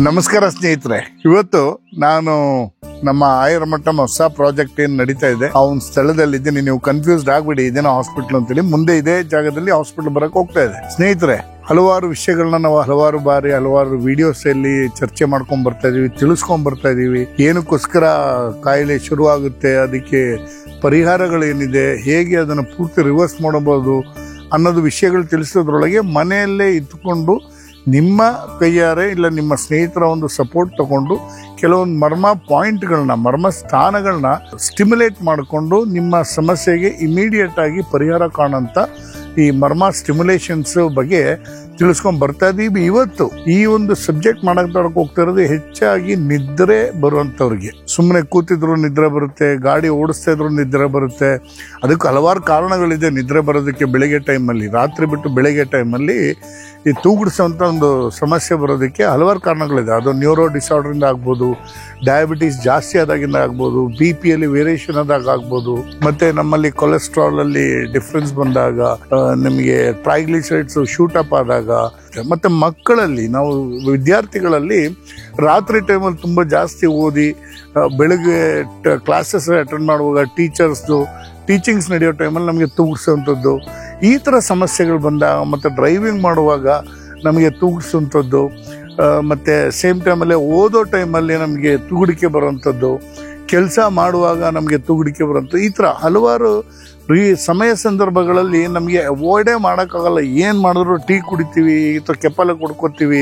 ನಮಸ್ಕಾರ ಸ್ನೇಹಿತರೆ, ಇವತ್ತು ನಾನು ನಮ್ಮ ಆಯುರ್ಮಠಂ ಹೊಸ ಪ್ರಾಜೆಕ್ಟ್ ಏನ್ ನಡೀತಾ ಇದೆ ಆ ಒಂದು ಸ್ಥಳದಲ್ಲಿದ್ದೀನಿ. ನೀವು ಕನ್ಫ್ಯೂಸ್ಡ್ ಆಗ್ಬಿಡಿ, ಇದೇನೋ ಹಾಸ್ಪಿಟಲ್ ಅಂತೇಳಿ. ಮುಂದೆ ಇದೇ ಜಾಗದಲ್ಲಿ ಹಾಸ್ಪಿಟಲ್ ಬರಕ್ ಹೋಗ್ತಾ ಇದೆ. ಸ್ನೇಹಿತರೆ, ಹಲವಾರು ವಿಷಯಗಳನ್ನ ನಾವು ಹಲವಾರು ಬಾರಿ ಹಲವಾರು ವಿಡಿಯೋಸ್ ಅಲ್ಲಿ ಚರ್ಚೆ ಮಾಡ್ಕೊಂಡ್ ಬರ್ತಾ ಇದೀವಿ, ತಿಳಿಸ್ಕೊಂಡ್ ಬರ್ತಾ ಇದೀವಿ. ಏನಕ್ಕೋಸ್ಕರ ಕಾಯಿಲೆ ಶುರುವಾಗುತ್ತೆ, ಅದಕ್ಕೆ ಪರಿಹಾರಗಳೇನಿದೆ, ಹೇಗೆ ಅದನ್ನು ಪೂರ್ತಿ ರಿವರ್ಸ್ ಮಾಡಬಹುದು ಅನ್ನೋದು ವಿಷಯಗಳು ತಿಳಿಸೋದ್ರೊಳಗೆ ಮನೆಯಲ್ಲೇ ಇದ್ಕೊಂಡು ನಿಮ್ಮ ಕೈಯಾರೆ ಇಲ್ಲ ನಿಮ್ಮ ಸ್ನೇಹಿತರ ಒಂದು ಸಪೋರ್ಟ್ ತಗೊಂಡು ಕೆಲವೊಂದು ಮರ್ಮ ಸ್ಥಾನಗಳನ್ನ ಸ್ಟಿಮ್ಯುಲೇಟ್ ಮಾಡಿಕೊಂಡು ನಿಮ್ಮ ಸಮಸ್ಯೆಗೆ ಇಮಿಡಿಯೇಟ್ ಆಗಿ ಪರಿಹಾರ ಕಾಣಂತ ಈ ಮರ್ಮ ಸ್ಟಿಮ್ಯುಲೇಷನ್ಸ್ ಬಗ್ಗೆ ತಿಳಿಸ್ಕೊಂಡ್ ಬರ್ತಾ ಇದೀವಿ. ಇವತ್ತು ಈ ಒಂದು ಸಬ್ಜೆಕ್ಟ್ ಮಾಡಕ್ ಹೋಗ್ತಾ ಇರೋದು ಹೆಚ್ಚಾಗಿ ನಿದ್ರೆ ಬರುವಂತವ್ರಿಗೆ. ಸುಮ್ಮನೆ ಕೂತಿದ್ರು ನಿದ್ರೆ ಬರುತ್ತೆ, ಗಾಡಿ ಓಡಿಸ್ತಾ ಇದ್ರು ನಿದ್ರೆ ಬರುತ್ತೆ. ಅದಕ್ಕೆ ಹಲವಾರು ಕಾರಣಗಳಿದೆ ನಿದ್ರೆ ಬರೋದಕ್ಕೆ. ಬೆಳಿಗ್ಗೆ ಟೈಮಲ್ಲಿ, ರಾತ್ರಿ ಬಿಟ್ಟು ಬೆಳಿಗ್ಗೆ ಟೈಮಲ್ಲಿ ಈ ತೂಗುಡಿಸುವಂತ ಒಂದು ಸಮಸ್ಯೆ ಬರೋದಕ್ಕೆ ಹಲವಾರು ಕಾರಣಗಳಿದೆ. ಅದು ನ್ಯೂರೋ ಡಿಸಾರ್ಡರ್ ಇಂದ ಆಗ್ಬೋದು, ಡಯಾಬಿಟೀಸ್ ಜಾಸ್ತಿ ಆದಾಗಿಂದ ಆಗ್ಬೋದು, BP ಯಲ್ಲಿ ವೇರಿಯೇಷನ್ ಆದಾಗ ಆಗ್ಬೋದು, ಮತ್ತೆ ನಮ್ಮಲ್ಲಿ ಕೊಲೆಸ್ಟ್ರಾಲ್ ಅಲ್ಲಿ ಡಿಫ್ರೆನ್ಸ್ ಬಂದಾಗ, ನಿಮಗೆ ಟ್ರೈಗ್ಲಿಸರೈಡ್ಸ್ ಶೂಟ್ ಅಪ್ ಆದಾಗ, ಮತ್ತೆ ಮಕ್ಕಳಲ್ಲಿ, ನಾವು ವಿದ್ಯಾರ್ಥಿಗಳಲ್ಲಿ ರಾತ್ರಿ ಟೈಮಲ್ಲಿ ತುಂಬಾ ಜಾಸ್ತಿ ಓದಿ ಬೆಳಗ್ಗೆ ಕ್ಲಾಸಸ್ ಅಟೆಂಡ್ ಮಾಡುವಾಗ ಟೀಚಿಂಗ್ಸ್ ನಡೆಯೋ ಟೈಮಲ್ಲಿ ನಮಗೆ ತೂಗಿಸುವಂಥದ್ದು, ಈ ಥರ ಸಮಸ್ಯೆಗಳು ಬಂದಾಗ, ಮತ್ತು ಡ್ರೈವಿಂಗ್ ಮಾಡುವಾಗ ನಮಗೆ ತೂಗಿಸುವಂಥದ್ದು, ಮತ್ತು ಸೇಮ್ ಟೈಮಲ್ಲಿ ಓದೋ ಟೈಮಲ್ಲಿ ನಮಗೆ ತೂಗುಡಿಕೆ ಬರುವಂಥದ್ದು, ಕೆಲಸ ಮಾಡುವಾಗ ನಮಗೆ ತೂಗುಡಿಕೆ ಬರುವಂಥದ್ದು, ಈ ಥರ ಹಲವಾರು ಸಮಯ ಸಂದರ್ಭಗಳಲ್ಲಿ ನಮಗೆ ಅವಾಯ್ಡೇ ಮಾಡೋಕ್ಕಾಗಲ್ಲ. ಏನು ಮಾಡಿದ್ರು ಟೀ ಕುಡಿತೀವಿ, ಈ ಥರ ಕೆಪ್ಪಲ ಕೊಡ್ಕೋತೀವಿ,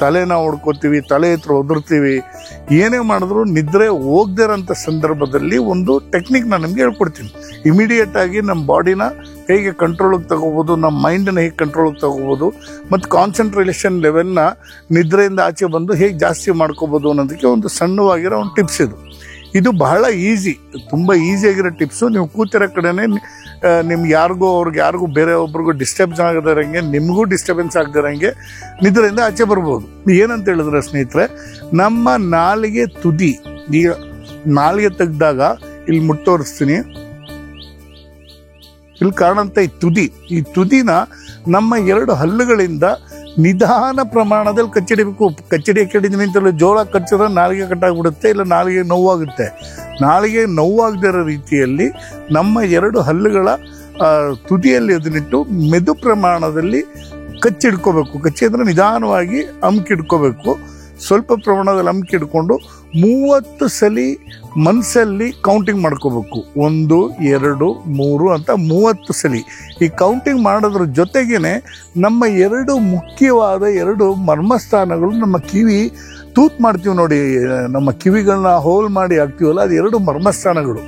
ತಲೆನ ಹೊಡ್ಕೋತೀವಿ, ತಲೆ ಹತ್ರ ಒದರ್ತೀವಿ. ಏನೇ ಮಾಡಿದ್ರು ನಿದ್ರೆ ಹೋಗದೇ ಇರೋಂಥ ಸಂದರ್ಭದಲ್ಲಿ ಒಂದು ಟೆಕ್ನಿಕ್ ನಾನು ನಿಮ್ಗೆ ಹೇಳ್ಕೊಡ್ತೀನಿ. ಇಮಿಡಿಯೇಟ್ ಆಗಿ ನಮ್ಮ ಬಾಡಿನ ಹೇಗೆ ಕಂಟ್ರೋಲಿಗೆ ತಗೋಬೋದು, ನಮ್ಮ ಮೈಂಡನ್ನ ಹೇಗೆ ಕಂಟ್ರೋಲಿಗೆ ತಗೋಬೋದು, ಮತ್ತು ಕಾನ್ಸಂಟ್ರೇಷನ್ ಲೆವೆಲ್ನ ನಿದ್ರೆಯಿಂದ ಆಚೆ ಬಂದು ಹೇಗೆ ಜಾಸ್ತಿ ಮಾಡ್ಕೋಬೋದು ಅನ್ನೋದಕ್ಕೆ ಒಂದು ಸಣ್ಣವಾಗಿರೋ ಒಂದು ಟಿಪ್ಸ್ ಇದು ಬಹಳ ಈಸಿ, ತುಂಬ ಈಸಿಯಾಗಿರೋ ಟಿಪ್ಸು. ನೀವು ಕೂತಿರೋ ಕಡೆನೇ ನಿಮ್ಗೆ ಯಾರಿಗೂ ಬೇರೆ ಒಬ್ರಿಗೂ ಡಿಸ್ಟರ್ಬೆನ್ಸ್ ಆಗದಿರಂಗೆ, ನಿಮಗೂ ಡಿಸ್ಟರ್ಬೆನ್ಸ್ ಆಗದಿರಂಗೆ ನಿದ್ರೆಯಿಂದ ಆಚೆ ಬರ್ಬೋದು. ಏನಂತ ಹೇಳಿದ್ರೆ ಸ್ನೇಹಿತರೆ, ನಮ್ಮ ನಾಲಿಗೆ ತುದಿ, ಈಗ ನಾಲಿಗೆ ತೆಗ್ದಾಗ ಇಲ್ಲಿ ಮುಟ್ಟೋರಿಸ್ತೀನಿ, ಇಲ್ಲಿ ಕಾರಣಂತ ಈ ತುದಿನ ನಮ್ಮ ಎರಡು ಹಲ್ಲುಗಳಿಂದ ನಿಧಾನ ಪ್ರಮಾಣದಲ್ಲಿ ಕಚ್ಚಿಡಬೇಕು. ಕಚ್ಚಡಿ ಕೆಡಿದೀನಿ ಅಂತೇಳಿ ಜೋಳ ಕಚ್ಚಿದ್ರೆ ನಾಲಿಗೆ ಕಟ್ಟಾಗ್ಬಿಡುತ್ತೆ, ಇಲ್ಲ ನಾಲಿಗೆ ನೋವಾಗುತ್ತೆ. ನಾಲಿಗೆ ನೋವಾಗದೇ ಇರೋ ರೀತಿಯಲ್ಲಿ ನಮ್ಮ ಎರಡು ಹಲ್ಲುಗಳ ತುದಿಯಲ್ಲಿ ಅದನ್ನಿಟ್ಟು ಮೆದು ಪ್ರಮಾಣದಲ್ಲಿ ಕಚ್ಚಿಡ್ಕೋಬೇಕು. ಕಚ್ಚಿದ್ರೆ ನಿಧಾನವಾಗಿ ಅಮ್ಕಿಡ್ಕೋಬೇಕು. ಸ್ವಲ್ಪ ಪ್ರಮಾಣದಲ್ಲಿ ಅಮ್ಕಿಡ್ಕೊಂಡು 30 ಸಲ ಮನಸ್ಸಲ್ಲಿ ಕೌಂಟಿಂಗ್ ಮಾಡ್ಕೋಬೇಕು. 1, 2, 3 ಅಂತ 30 ಸಲ. ಈ ಕೌಂಟಿಂಗ್ ಮಾಡೋದ್ರ ಜೊತೆಗೇನೆ ನಮ್ಮ ಎರಡು ಮುಖ್ಯವಾದ ಮರ್ಮಸ್ಥಾನಗಳು, ನಮ್ಮ ಕಿವಿ ತೂತ್ ಮಾಡ್ತೀವಿ ನೋಡಿ, ನಮ್ಮ ಕಿವಿಗಳನ್ನ ಹೋಲ್ ಮಾಡಿ ಹಾಕ್ತೀವಲ್ಲ, ಅದು 2 ಮರ್ಮಸ್ಥಾನಗಳು.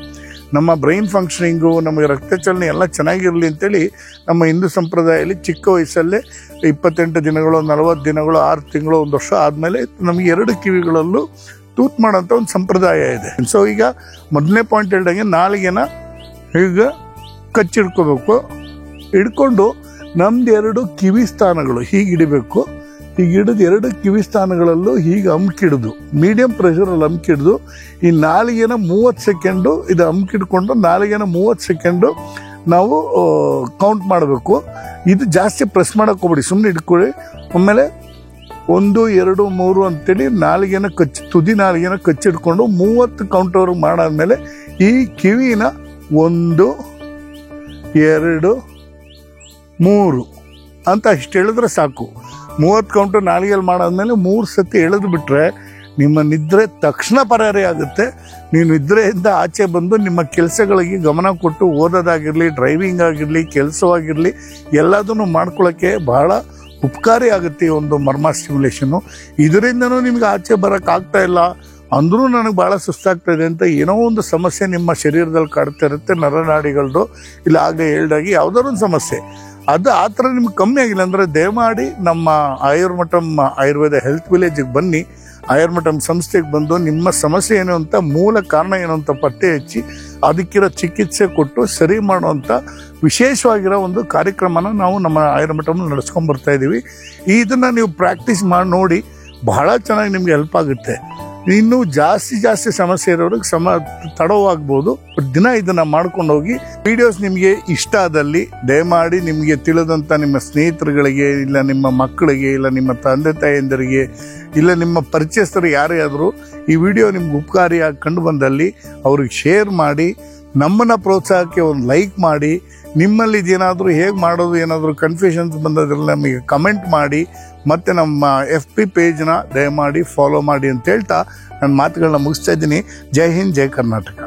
ನಮ್ಮ ಬ್ರೈನ್ ಫಂಕ್ಷನಿಂಗು, ನಮಗೆ ರಕ್ತ ಚಲನೆ ಎಲ್ಲ ಚೆನ್ನಾಗಿರಲಿ ಅಂತೇಳಿ ನಮ್ಮ ಹಿಂದೂ ಸಂಪ್ರದಾಯದಲ್ಲಿ ಚಿಕ್ಕ ವಯಸ್ಸಲ್ಲೇ 28 ದಿನಗಳು, 40 ದಿನಗಳು, 6 ತಿಂಗಳು, 1 ವರ್ಷ ಆದಮೇಲೆ ನಮಗೆ 2 ಕಿವಿಗಳಲ್ಲೂ ತೂತ್ ಮಾಡೋಂಥ ಒಂದು ಸಂಪ್ರದಾಯ ಇದೆ. ಸೊ ಈಗ ಮೊದಲನೇ ಪಾಯಿಂಟ್ ಹೇಳ್ದಂಗೆ ನಾಲಿಗೆನ ಈಗ ಕಚ್ಚಿಡ್ಕೋಬೇಕು. ಹಿಡ್ಕೊಂಡು ನಮ್ದು 2 ಕಿವಿ ಸ್ಥಾನಗಳು ಹೀಗೆ ಹಿಡಿಬೇಕು. ಈಗ ಹಿಡಿದು 2 ಕಿವಿ ಸ್ಥಾನಗಳಲ್ಲೂ ಹೀಗೆ ಅಮ್ಕಿಡ್ದು, ಮೀಡಿಯಂ ಪ್ರೆಷರಲ್ಲಿ ಅಮ್ಕಿಡ್ದು, ಈ ನಾಲಿಗೆನ 30 ಸೆಕೆಂಡು ಇದು ಅಮ್ಕಿಡ್ಕೊಂಡು ನಾಲಿಗೆನ 30 ಸೆಕೆಂಡು ನಾವು ಕೌಂಟ್ ಮಾಡಬೇಕು. ಇದು ಜಾಸ್ತಿ ಪ್ರೆಸ್ ಮಾಡಕ್ಕೆ ಹೋಗ್ಬಿಡಿ, ಸುಮ್ಮನೆ ಇಟ್ಕೊಳ್ಳಿ. ಆಮೇಲೆ 1, 2, 3 ಅಂತೇಳಿ ತುದಿ ನಾಲಿಗೆನ ಕಚ್ಚಿಡ್ಕೊಂಡು 30 ಕೌಂಟ್ವರೆಗೆ ಮಾಡಾದ್ಮೇಲೆ ಈ ಕಿವಿನ 1, 2, 3 ಅಂತ ಇಷ್ಟು ಹೇಳಿದ್ರೆ ಸಾಕು. 30 ಕೌಂಟು ನಾಲಿಗೆಯಲ್ಲಿ ಮಾಡಾದ್ಮೇಲೆ 3 ಸತಿ ಎಳೆದು ಬಿಟ್ರೆ ನಿಮ್ಮ ನಿದ್ರೆ ತಕ್ಷಣ ಪರಿಹಾರ ಆಗುತ್ತೆ. ನೀವು ನಿದ್ರೆಯಿಂದ ಆಚೆ ಬಂದು ನಿಮ್ಮ ಕೆಲಸಗಳಿಗೆ ಗಮನ ಕೊಟ್ಟು ಓದೋದಾಗಿರಲಿ, ಡ್ರೈವಿಂಗ್ ಆಗಿರಲಿ, ಕೆಲಸವಾಗಿರಲಿ, ಎಲ್ಲದನ್ನು ಮಾಡ್ಕೊಳ್ಳೋಕ್ಕೆ ಬಹಳ ಉಪಕಾರಿ ಆಗುತ್ತೆ ಈ ಒಂದು ಮರ್ಮ ಸ್ಟಿಮ್ಯುಲೇಷನ್ನು. ಇದರಿಂದನೂ ನಿಮ್ಗೆ ಆಚೆ ಬರೋಕ್ಕಾಗ್ತಾ ಇಲ್ಲ ಅಂದ್ರೂ ನನಗೆ ಭಾಳ ಸುಸ್ತಾಗ್ತಾ ಇದೆ ಅಂತ ಏನೋ ಒಂದು ಸಮಸ್ಯೆ ನಿಮ್ಮ ಶರೀರದಲ್ಲಿ ಕಾಡ್ತಾ ಇರುತ್ತೆ, ನರನಾಡಿಗಳದ್ದು, ಇಲ್ಲ ಆಗಲೇ ಹೇಳ್ದಾಗಿ ಯಾವುದಾದ್ರು ಒಂದು ಸಮಸ್ಯೆ, ಅದು ಆ ಥರ ನಿಮ್ಗೆ ಕಮ್ಮಿ ಆಗಿಲ್ಲ ಅಂದರೆ ದಯಮಾಡಿ ನಮ್ಮ ಆಯುರ್ಮಠಂ ಆಯುರ್ವೇದ ಹೆಲ್ತ್ ವಿಲೇಜಿಗೆ ಬನ್ನಿ. ಆಯುರ್ಮಠಂ ಸಂಸ್ಥೆಗೆ ಬಂದು ನಿಮ್ಮ ಸಮಸ್ಯೆ ಏನು ಅಂತ, ಮೂಲ ಕಾರಣ ಏನು ಅಂತ ಪತ್ತೆ ಹಚ್ಚಿ ಅದಕ್ಕಿರೋ ಚಿಕಿತ್ಸೆ ಕೊಟ್ಟು ಸರಿ ಮಾಡುವಂಥ ವಿಶೇಷವಾಗಿರೋ ಒಂದು ಕಾರ್ಯಕ್ರಮನ ನಾವು ನಮ್ಮ ಆಯುರ್ಮಠಂ ನಡೆಸ್ಕೊಂಡು ಬರ್ತಾ ಇದ್ದೀವಿ. ಇದನ್ನು ನೀವು ಪ್ರಾಕ್ಟೀಸ್ ಮಾಡಿ ನೋಡಿ, ಬಹಳ ಚೆನ್ನಾಗಿ ನಿಮ್ಗೆ ಹೆಲ್ಪ್ ಆಗುತ್ತೆ. ಇನ್ನೂ ಜಾಸ್ತಿ ಸಮಸ್ಯೆ ಇರೋರಿಗೆ ತಡವಾಗ್ಬೋದು. ಬಟ್ ದಿನ ಇದನ್ನ ಮಾಡ್ಕೊಂಡು ಹೋಗಿ. ವಿಡಿಯೋಸ್ ನಿಮಗೆ ಇಷ್ಟ ಆದಲ್ಲಿ ದಯಮಾಡಿ ನಿಮಗೆ ತಿಳಿದಂತ ನಿಮ್ಮ ಸ್ನೇಹಿತರುಗಳಿಗೆ, ಇಲ್ಲ ನಿಮ್ಮ ಮಕ್ಕಳಿಗೆ, ಇಲ್ಲ ನಿಮ್ಮ ತಂದೆ ತಾಯಂದಿರಿಗೆ, ಇಲ್ಲ ನಿಮ್ಮ ಪರಿಚಯಸ್ಥರು ಯಾರೇ ಆದರೂ ಈ ವಿಡಿಯೋ ನಿಮ್ಗೆ ಉಪಕಾರಿಯಾಗಿ ಕಂಡು ಬಂದಲ್ಲಿ ಅವ್ರಿಗೆ ಶೇರ್ ಮಾಡಿ, ನಮ್ಮನ್ನ ಪ್ರೋತ್ಸಾಹಕ್ಕೆ ಒಂದು ಲೈಕ್ ಮಾಡಿ. ನಿಮ್ಮಲ್ಲಿ ಇದೇನಾದರೂ ಹೇಗೆ ಮಾಡೋದು ಏನಾದರೂ ಕನ್ಫ್ಯೂಷನ್ಸ್ ಬಂದದ್ರಲ್ಲಿ ನಮಗೆ ಕಮೆಂಟ್ ಮಾಡಿ. ಮತ್ತು ನಮ್ಮ FB ಪೇಜ್ನ ದಯಮಾಡಿ ಫಾಲೋ ಮಾಡಿ ಅಂತ ಹೇಳ್ತಾ ನನ್ನ ಮಾತುಗಳನ್ನ ಮುಗಿಸ್ತಾ ಇದ್ದೀನಿ. ಜೈ ಹಿಂದ್, ಜೈ ಕರ್ನಾಟಕ.